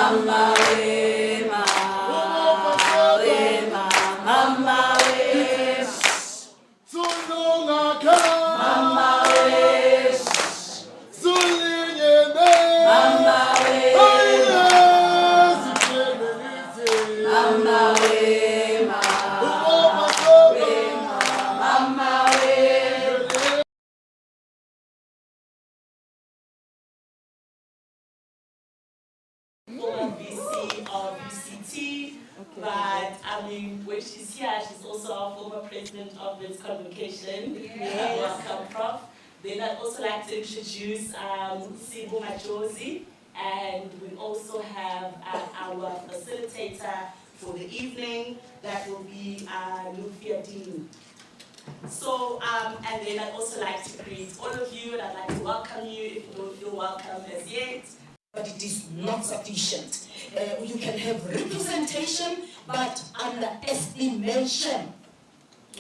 Mama we, mama we, mama we. Mama we, mama we, mama we, mama we. VC of UCT, but I mean, when she's here, she's also our former president of this convocation. Yes. Welcome, Prof. Then I'd also like to introduce Sibu Majozi, and we also have our facilitator for the evening, that will be Lufia Dean. So, and then I'd also like to greet all of you, and I'd like to welcome you if you don't feel welcome as yet. But it is not sufficient. You can have representation, but underestimation.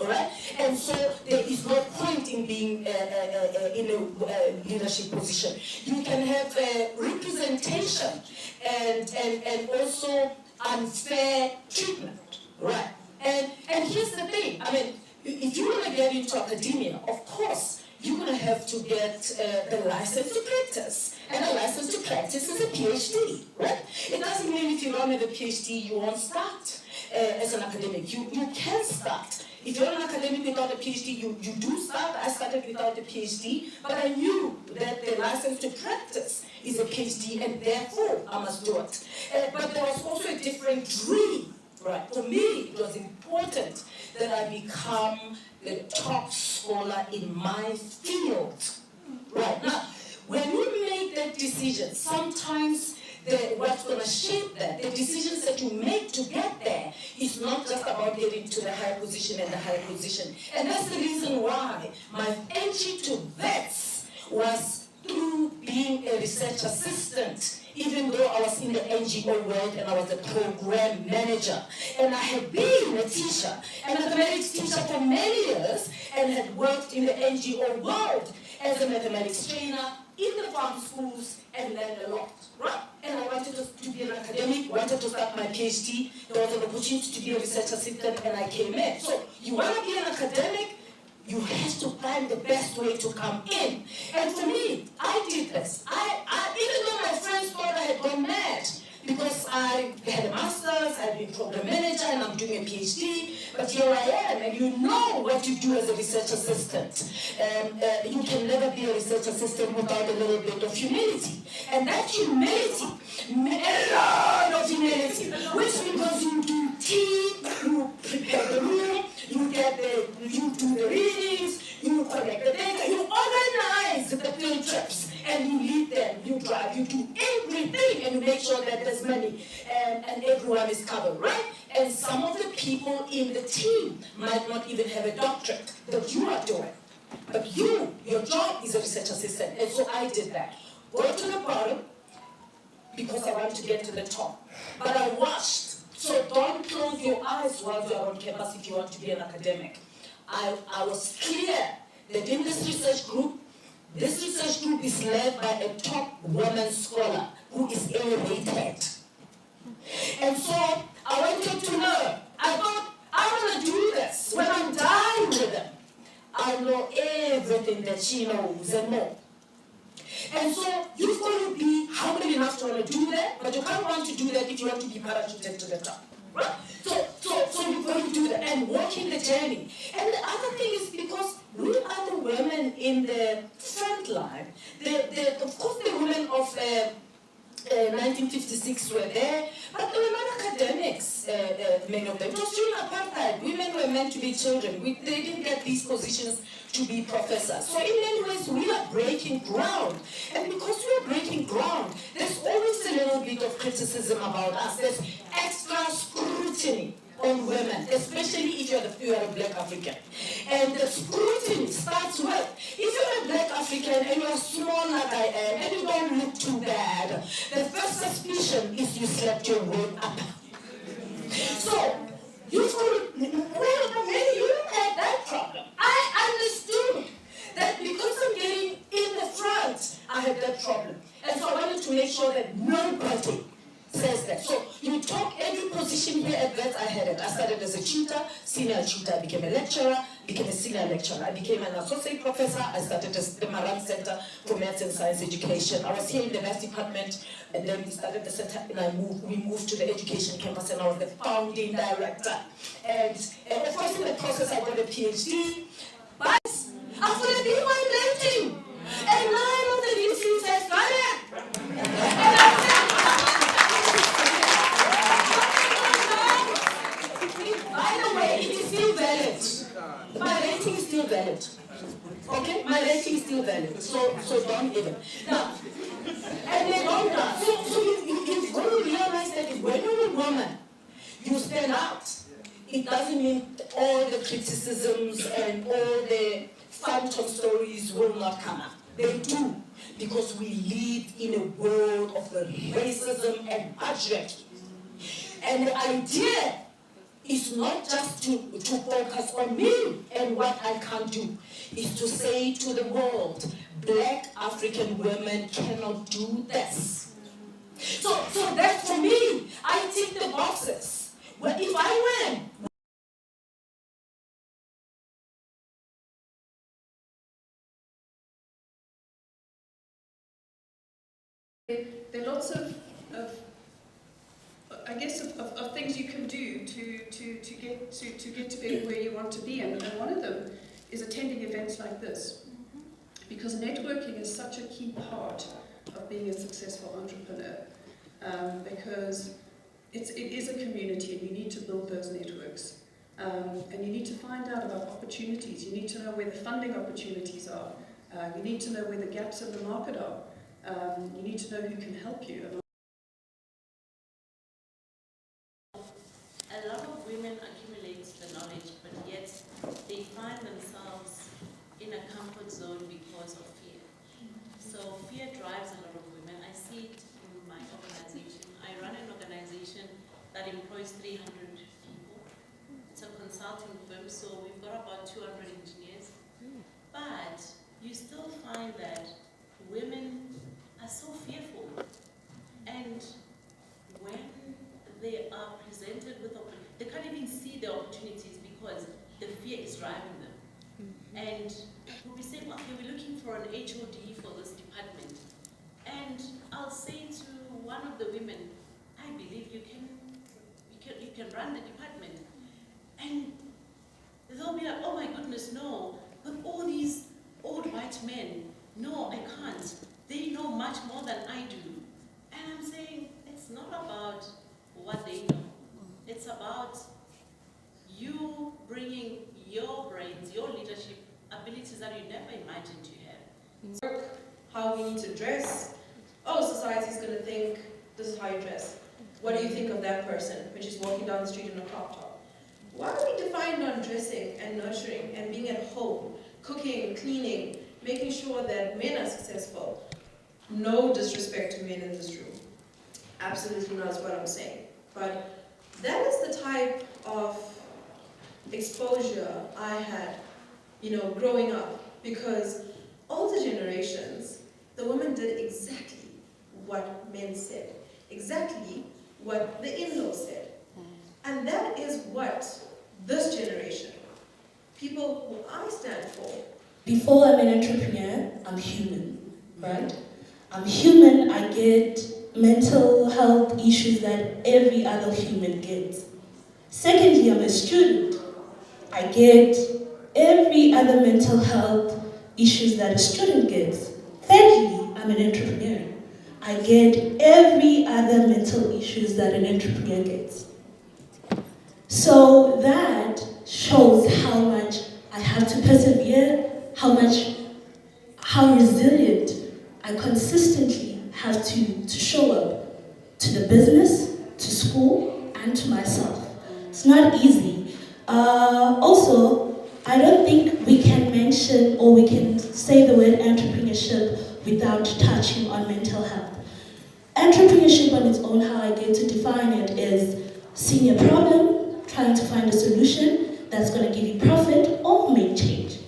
Alright? And so there is no point in being in a leadership position. You can have representation and also unfair treatment. Right? And here's the thing. I mean, if you want to get into academia, of course, you're going to have to get the license to practice. And a license to practice is a PhD, right? It doesn't mean if you don't have a PhD, you won't start as an academic. You can start. If you're an academic without a PhD, you do start. I started without a PhD, but I knew that the license to practice is a PhD, and therefore I must do it. But there was also a different dream, right? For me, it was important that I become the top scholar in my field. Right now, when you make that decision, sometimes what's going to shape that, the decisions that you make to get there, is not just about getting to the higher position and the higher position. And that's the reason why my entry to vets was through being a research assistant, even though I was in the NGO world and I was a program manager. And I had been a teacher, a mathematics teacher for many years, and had worked in the NGO world as a mathematics trainer in the farm schools and learned a lot, right? And I wanted to be an academic, wanted to start my PhD. There was an opportunity to be a research assistant, and I came in. So you want to be an academic, you have to find the best way to come in. And for me, I did this. Even though my friends thought I had gone mad, because I had a master's, I'd been program manager, and I'm doing a PhD, but here I am, and you know what you do as a research assistant. You can never be a research assistant without a little bit of humility. And that humility, a lot of humility, which because you do tea, you prepare the room, you do the readings, you collect the data, you organize the field trips, and you lead them, you drive, you do everything, and you make sure that there's money and everyone is covered, right? And some of the people in the team might not even have a doctorate that you are doing. But your job is a research assistant, and so I did that. Go to the bottom, because I want to get to the top. But I watched. So don't close your eyes while you're on campus if you want to be an academic. I was clear that in this research group is led by a top woman scholar who is elevated. And so I wanted to learn. I thought, I want to do this. When I'm done with them, I know everything that she knows and more. And so you've got to be humble enough to want to do that, but you can't want to do that if you want to be parachuted to the top. Right? So you've got to do that and walk in the journey. And the other thing is because we are the women in the front line. Of course, the women of 1956 were there, but they were not academics, many of them. It was during apartheid. Women were meant to be children. They didn't get these positions to be professors. So in many ways, we are breaking ground. And because we are breaking ground, there's always a little bit of criticism about us. There's extra scrutiny on women, especially if you're a black African. And the scrutiny starts with, if you're a black African and you're small like I am, and you don't look too bad, the first suspicion is you slept your way up. So, you don't have that problem. I understood that because I'm getting in the front, I had that problem. And so I wanted to make sure that nobody says that. So you talk every position here at that I had it. I started as a tutor, senior tutor, I became a lecturer, became a senior lecturer. I became an associate professor. I started at the Maran Center for Maths and Science Education. I was here in the maths department, and then we started the center, and we moved to the education campus, and I was the founding director. And of course, in the process, I got a PhD, but I'm going to be my rating. And 9 of the VCs have started. And I said, by the way, it is still valid. My rating is still valid. Okay? My rating is still valid. So don't even. Now, and they don't die. So you when you realize that when you're a woman, you stand out. It doesn't mean all the criticisms and all the phantom stories will not come up. They do, because we live in a world of racism and patriarchy. And the idea is not just to focus on me and what I can't do. Is to say to the world, Black African women cannot do this. So that for me, I tick the boxes. Well, if I win, there are lots of I guess of things you can do to get to where you want to be, and one of them is attending events like this, because networking is such a key part of being a successful entrepreneur, because it is a community, and you need to build those networks, and you need to find out about opportunities. You need to know where the funding opportunities are. You need to know where the gaps in the market are. You need to know who can help you. A lot of women accumulate the knowledge, but yet they find themselves in a comfort zone because of fear. So fear drives a lot of women. I see it in my organization. I run an organization that employs 300 people. It's a consulting firm, so we've got about 200 engineers. But you still find that women are so fearful, and when they are presented with opportunities, they can't even see the opportunities because the fear is driving them. And we'll be saying, okay, we're looking for an HOD for this department. And I'll say to one of the women, I believe you can run the department. And they'll be like, oh my goodness, no. But all these old white men, no, I can't. They know much more than I do. And I'm saying, it's not about what they know. It's about you bringing your brains, your leadership abilities that you never imagined you had. How we need to dress. Oh, society's going to think this is how you dress. What do you think of that person when she's walking down the street in a crop top? Why are we defined on dressing and nurturing and being at home, cooking, cleaning, making sure that men are successful? No disrespect to men in this room. Absolutely not is what I'm saying. But that is the type of exposure I had, growing up. Because older generations, the women did exactly what men said. Exactly what the in-laws said. And that is what this generation, people who I stand for. Before I'm an entrepreneur, I'm human, right? I'm human, I get mental health issues that every other human gets. Secondly, I'm a student. I get every other mental health issues that a student gets. Thirdly, I'm an entrepreneur. I get every other mental issues that an entrepreneur gets. So that shows how much I have to persevere, how resilient I consistently have to show up to the business, to school, and to myself. It's not easy. Also, I don't think we can mention or we can say the word entrepreneurship without touching on mental health. Entrepreneurship on its own, how I get to define it, is seeing a problem, trying to find a solution that's going to give you profit or make change.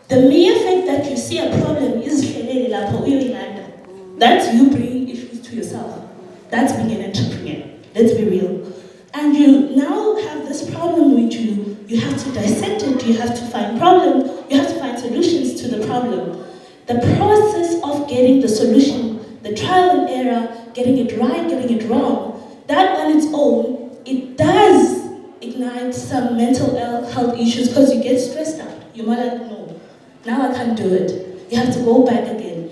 The mere fact that you see a problem is that's you bringing issues to yourself. That's being an entrepreneur. Let's be real. And you now have this problem with you. You have to dissect it. You have to find problem. You have to find solutions to the problem. The process of getting the solution, the trial and error, getting it right, getting it wrong, that on its own, it does ignite some mental health issues because you get stressed out. You might like, no, now I can't do it. You have to go back again.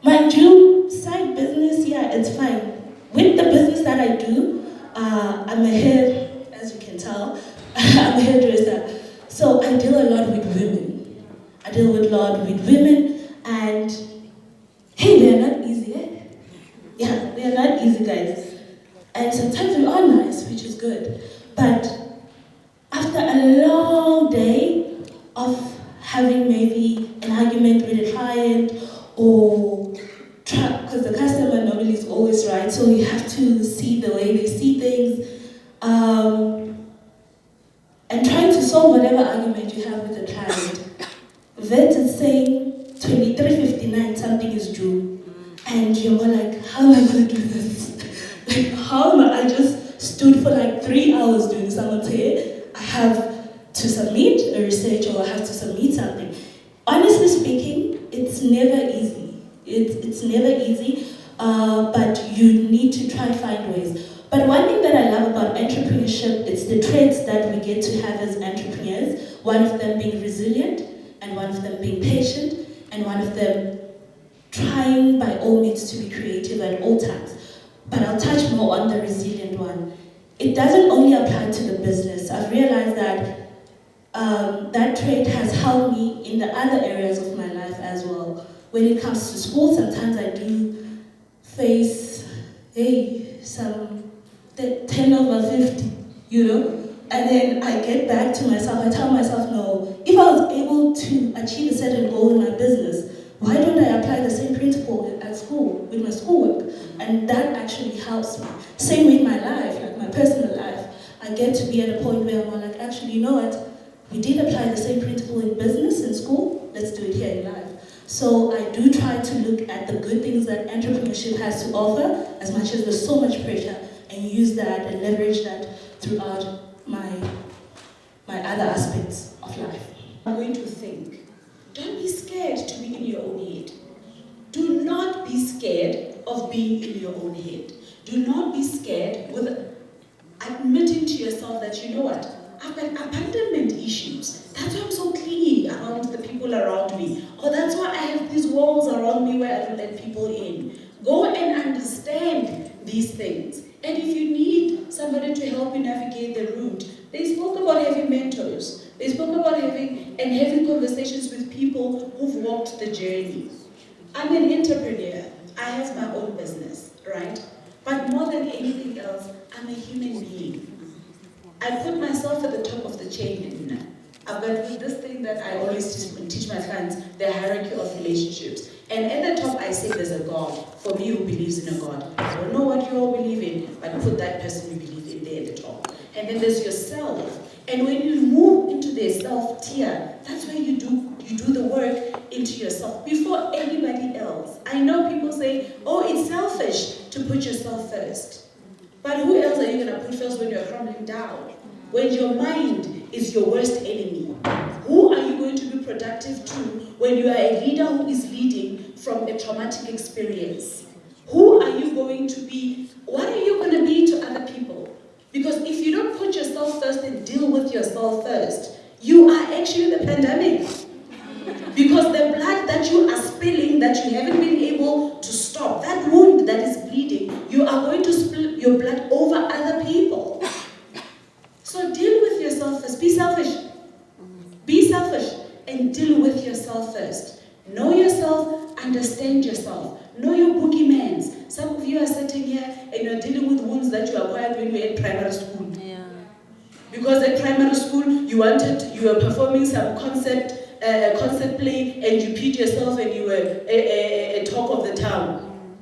Mind you, side business, yeah, it's fine. With the business that I do, I'm a hair, as you can tell, I'm a hairdresser. So I deal a lot with women. I deal with a lot with women, and hey, they are not easy, eh? Yeah, they are not easy, guys. And sometimes we are nice, which is good. But after a long day of having maybe an argument with a client, or because the customer normally is always right, so you have to see the way they see things, and trying to solve whatever argument you have with the client. Vet is saying 23:59, something is due, and you're more like, how am I going to do this? Like, how am I just stood for like 3 hours doing someone's hair. I have to submit a research or I have to submit something. Honestly speaking, it's never easy. It's never easy, but you need to try and find ways. But one thing that I love about entrepreneurship, it's the traits that we get to have as entrepreneurs. One of them being resilient, and one of them being patient, and one of them trying by all means to be creative at all times. But I'll touch more on the resilient one. It doesn't only apply to the business. I've realized that that trait has helped me in the other areas of my life as well. When it comes to school, sometimes I do face, some 10 over 50, And then I get back to myself, I tell myself, no, if I was able to achieve a certain goal in my business, why don't I apply the same principle at school, with my schoolwork? And that actually helps me. Same with my life, like my personal life. I get to be at a point where I'm like, actually, you know what? We did apply the same principle in business in school, let's do it here in life. So I do try to look at the good things that entrepreneurship has to offer, as much as there's so much pressure, and use that and leverage that throughout my other aspects of life. I'm going to think. Don't be scared to be in your own head. Do not be scared of being in your own head. Do not be scared with admitting to yourself that, you know what, I've got abandonment issues. That's why I'm so clingy around the people around me. Or that's why I have these walls around me where I don't let people in. Go and understand these things. And if you need somebody to help you navigate the route, they spoke about having mentors. They spoke about having conversations with people who've walked the journey. I'm an entrepreneur. I have my own business, right? But more than anything else, I'm a human being. I put myself at the top of the chain. I've got this thing that I always teach my clients, the hierarchy of relationships. And at the top, I say there's a God, for me who believes in a God. I don't know what you all believe in, but put that person you believe in there at the top. And then there's yourself. And when you move into the self tier, that's where you do the work into yourself before anybody else. I know people say, oh, it's selfish to put yourself first. But who else are you going to put first when you're crumbling down? When your mind is your worst enemy? Who are you going to be productive to when you are a leader who is leading from a traumatic experience? Who are you going to be? What are you going to be to other people? Because if you don't put yourself first and deal with yourself first, you are actually the pandemic. Because the blood that you are spilling, that you haven't been able to stop, that wound that is bleeding, you are going to spill your blood over other people. So deal with yourself first. Be selfish. Be selfish and deal with yourself first. Know yourself, understand yourself. Know your boogeymans. Some of you are sitting here and you're dealing with wounds that you acquired when you were in primary school. Yeah. Because at primary school, you were performing some concept play and you peed yourself and you were a talk of the town.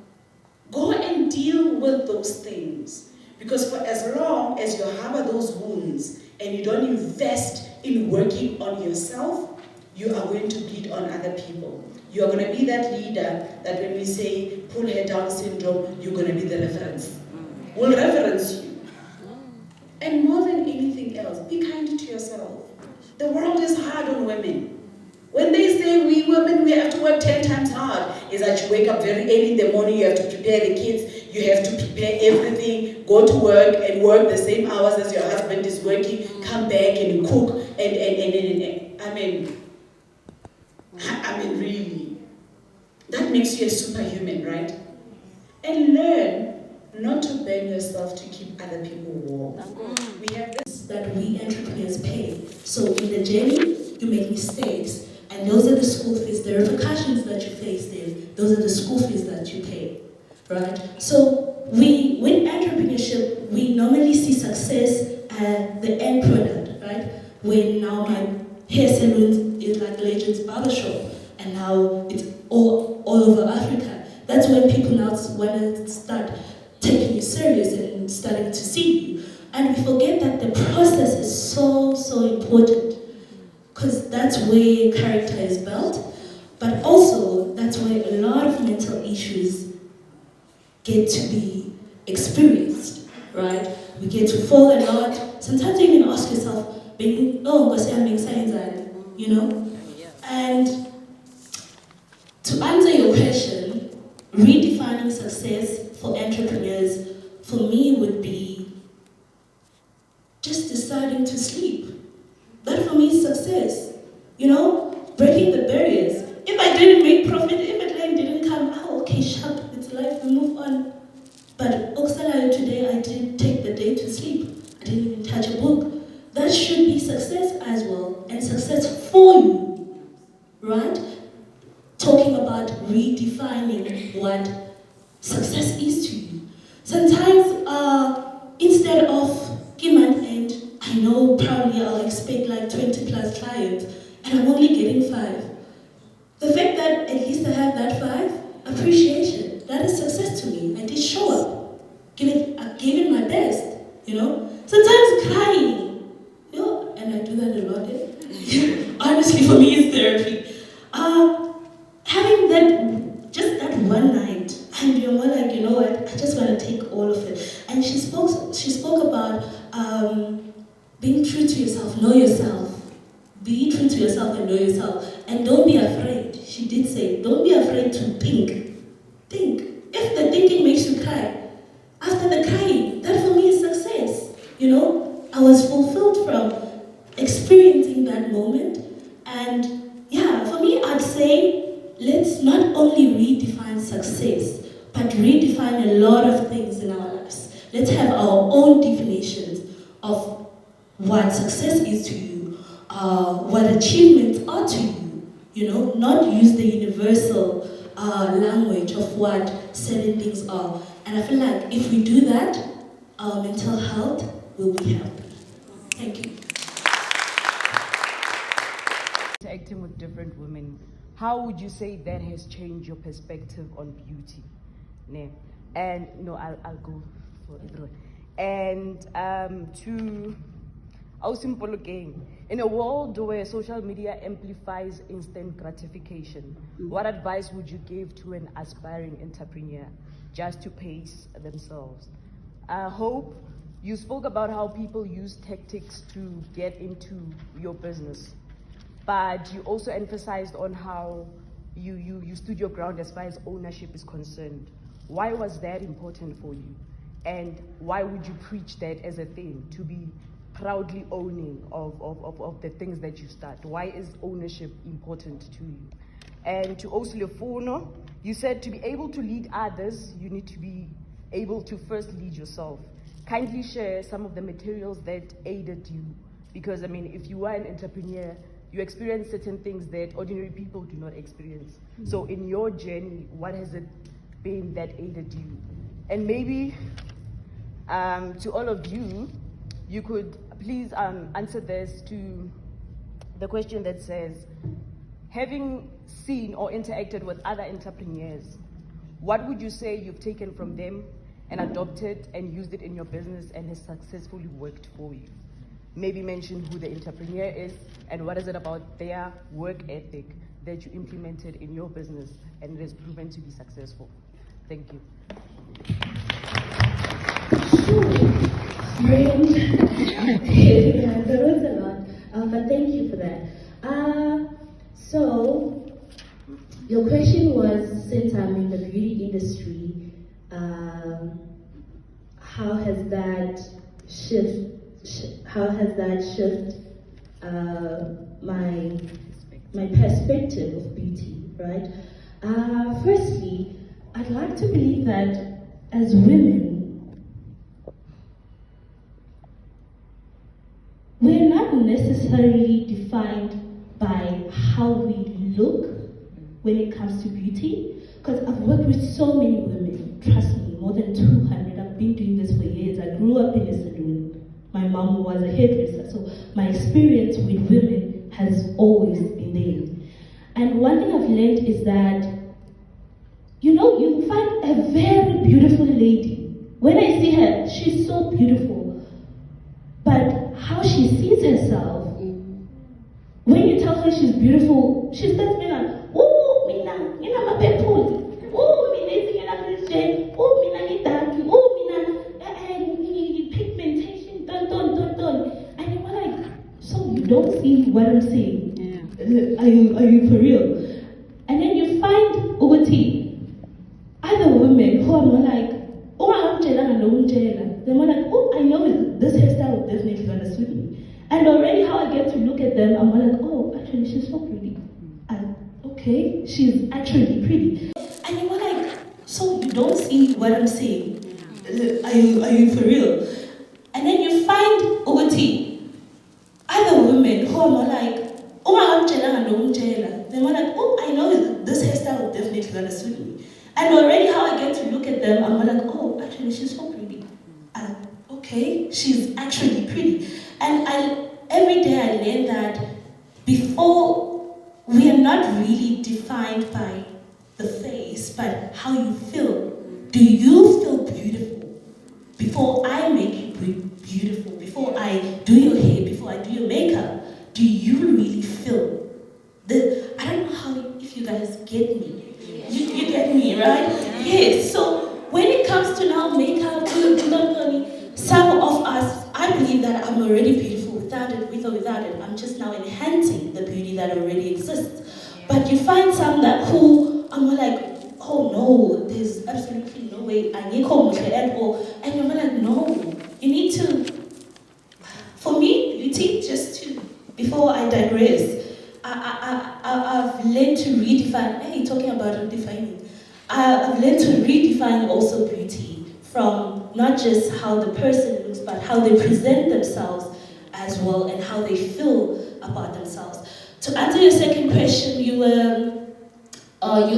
Go and deal with those things. Because for as long as you harbor those wounds and you don't invest in working on yourself, you are going to bleed on other people. You're going to be that leader that when we say pull her Down syndrome, you're going to be the reference. We'll reference you. And more than anything else, be kind to yourself. The world is hard on women. When they say we women, we have to work 10 times hard, is that you wake up very early in the morning, you have to prepare the kids, you have to prepare everything, go to work and work the same hours as your husband is working, come back and cook, and I mean really, that makes you a superhuman, right? And learn not to burn yourself to keep other people warm. We have this that we entrepreneurs pay. So in the journey, you make mistakes, and those are the school fees, the repercussions that you face there, those are the school fees that you pay, right? So with entrepreneurship, we normally see success at the end product, right? When now my hair salon is like Legends Barbershop, and now it's all over Africa. That's when people now want to start taking you serious and starting to see you. And we forget that the process is so important, because that's where character is built, but also that's where a lot of mental issues get to be experienced, right? We get to fall a lot. Sometimes you even ask yourself, oh, I'm being science, you know? And to answer your question, redefining success for entrepreneurs, for me, would be just deciding to sleep. That for me is success. You know, breaking the barriers. If I didn't make profit, if a client didn't come, okay, sharp, it's life, we move on. But Oksana, today I didn't take the day to sleep. I didn't even touch a book. That should be success as well, and success for you, right? Talking about redefining what success is to you. Sometimes, instead of give month end, I know probably I'll expect like 20 plus clients, and I'm only getting 5. The fact that at least I have that 5, appreciation, that is success to me. I did show up, I gave it my best, you know. Sometimes crying, you know, and I do that a lot. Honestly, for me, it's therapy. Having that, just that one night, and you're more like, you know what, I just want to take all of it. And she spoke about being true to yourself, know yourself. Be true to yourself and know yourself. And don't be afraid. She did say, don't be afraid to think. Think. If the thinking makes you cry, after the crying, that for me is success. You know, I was fulfilled from experiencing that moment. And yeah, for me, I'd say, let's not only redefine success, but redefine a lot of things in our lives. Let's have our own definitions of what success is to you, what achievements are to you, you know, not use the universal language of what certain things are. And I feel like if we do that, our mental health will be healthy. Thank you. Interacting with different women, how would you say that has changed your perspective on beauty? And I'll go for everyone. And to simple again, in a world where social media amplifies instant gratification, what advice would you give to an aspiring entrepreneur just to pace themselves? I hope you spoke about how people use tactics to get into your business, but you also emphasized on how you stood your ground as far as ownership is concerned. Why was that important for you? And why would you preach that as a thing, to be proudly owning of the things that you start? Why is ownership important to you? And to Oslefono, you said to be able to lead others, you need to be able to first lead yourself. Kindly share some of the materials that aided you, because I mean, if you are an entrepreneur, you experience certain things that ordinary people do not experience. So in your journey, what has it been that aided you? And maybe to all of you, you could please answer this to the question that says, having seen or interacted with other entrepreneurs, what would you say you've taken from them and adopted and used it in your business and has successfully worked for you? Maybe mention who the entrepreneur is and what is it about their work ethic that you implemented in your business and it has proven to be successful? Thank you. Yeah, there was a lot, but thank you for that. So, your question was, since I'm in the beauty industry, how has that shift my perspective of beauty, right? Firstly, I'd like to believe that as women, we're not necessarily defined by how we look when it comes to beauty, because I've worked with so many women, trust me, more than 200. I've been doing this for years. I grew up in a saloon. My mom was a hairdresser, so my experience with women has always been there. And one thing I've learned is that, you know, you find a very beautiful lady. When I see her, she's so beautiful. But how she sees herself, when you tell her she's beautiful, she starts being like, oh, mina mapepuli, oh, mina is oh, mina darky, oh, mina pigmentation, don. And you're like, so you don't see what I'm saying? Yeah. Are you for real? And then you find Ugoti, other women who are more like, oh, I'm Jela, they're more like, oh, I know this hairstyle is definitely gonna suit me. And already how I get to look at them, I'm more like, oh, actually she's so pretty. And okay, she's actually pretty. And you're more like, so you don't see what I'm saying? Are you for real? And then you find Ugoti, other women who are more like, oh, I'm Jela, they're more like, oh, I know this hairstyle is definitely gonna suit me. And already how I get to look at them, I'm like, oh, actually she's so pretty. And okay, she's actually pretty. And every day I learn that before, we are not really defined by the face, but how you feel. Do you feel beautiful? Before I make you beautiful, before I do your hair, before I do your makeup, do you really feel? I don't know how, if you guys get me. You get me, right? Yes, so when it comes to now makeup, some of us, I believe that I'm already beautiful without it, with or without it. I'm just now enhancing the beauty that already exists. But you find some that who are more like, oh no, there's absolutely no way I need at all. And you're like, no, you need to, for me, beauty, just to, before I digress, I've learned to redefine, hey, talking about redefining, I've learned to redefine also beauty from not just how the person looks, but how they present themselves as well and how they feel about themselves. To answer your second question, you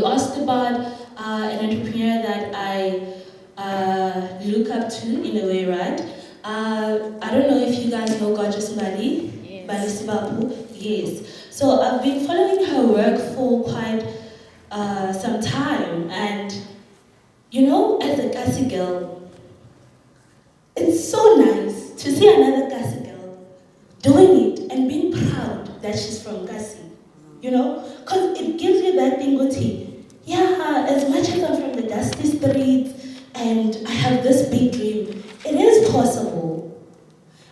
asked about an entrepreneur that I look up to in a way, right? I don't know if you guys know Gorgeous Mbali, Bali Sibabu. Yes. So I've been following her work for quite some time, and you know, as a Kasi girl, it's so nice to see another Kasi girl doing it and being proud that she's from Kasi. You know, because it gives you that bingoti. Yeah, as much as I'm from the dusty streets and I have this big dream, it is possible.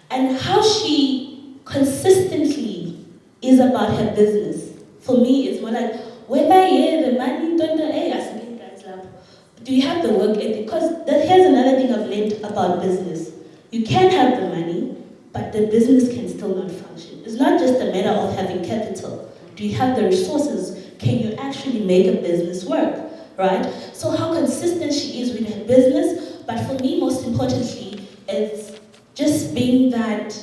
And how she consistently is about her business. For me, it's more like, whether the money, do you have the work ethic? Because here's another thing I've learned about business. You can have the money, but the business can still not function. It's not just a matter of having capital. Do you have the resources? Can you actually make a business work, right? So how consistent she is with her business, but for me, most importantly, it's just being that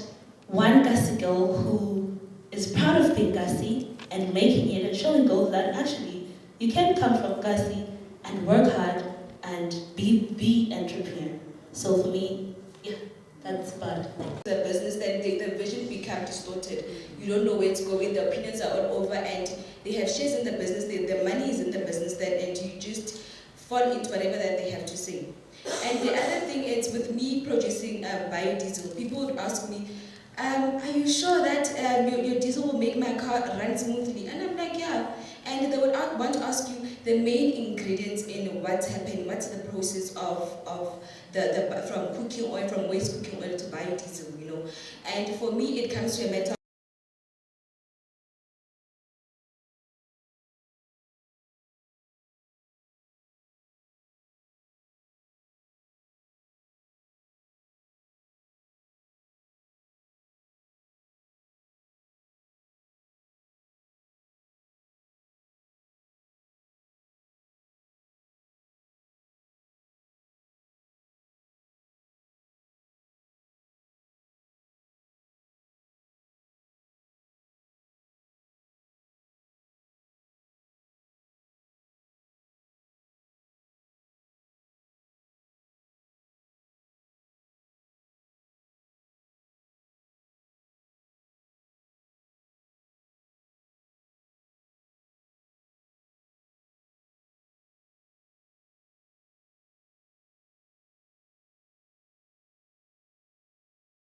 one Kasi girl who is proud of being Kasi and making it and showing girls that actually you can come from Kasi and work hard and be entrepreneur. So for me, yeah, that's about it. The business, then the vision become distorted. You don't know where it's going, the opinions are all over, and they have shares in the business, the money is in the business, then, and you just fall into whatever that they have to say. And the other thing is, with me producing biodiesel, people would ask me, are you sure that your diesel will make my car run smoothly? And I'm like, yeah. And they would want to ask you the main ingredients in what's happening, what's the process of from cooking oil, from waste cooking oil to biodiesel, you know. And for me, it comes to a matter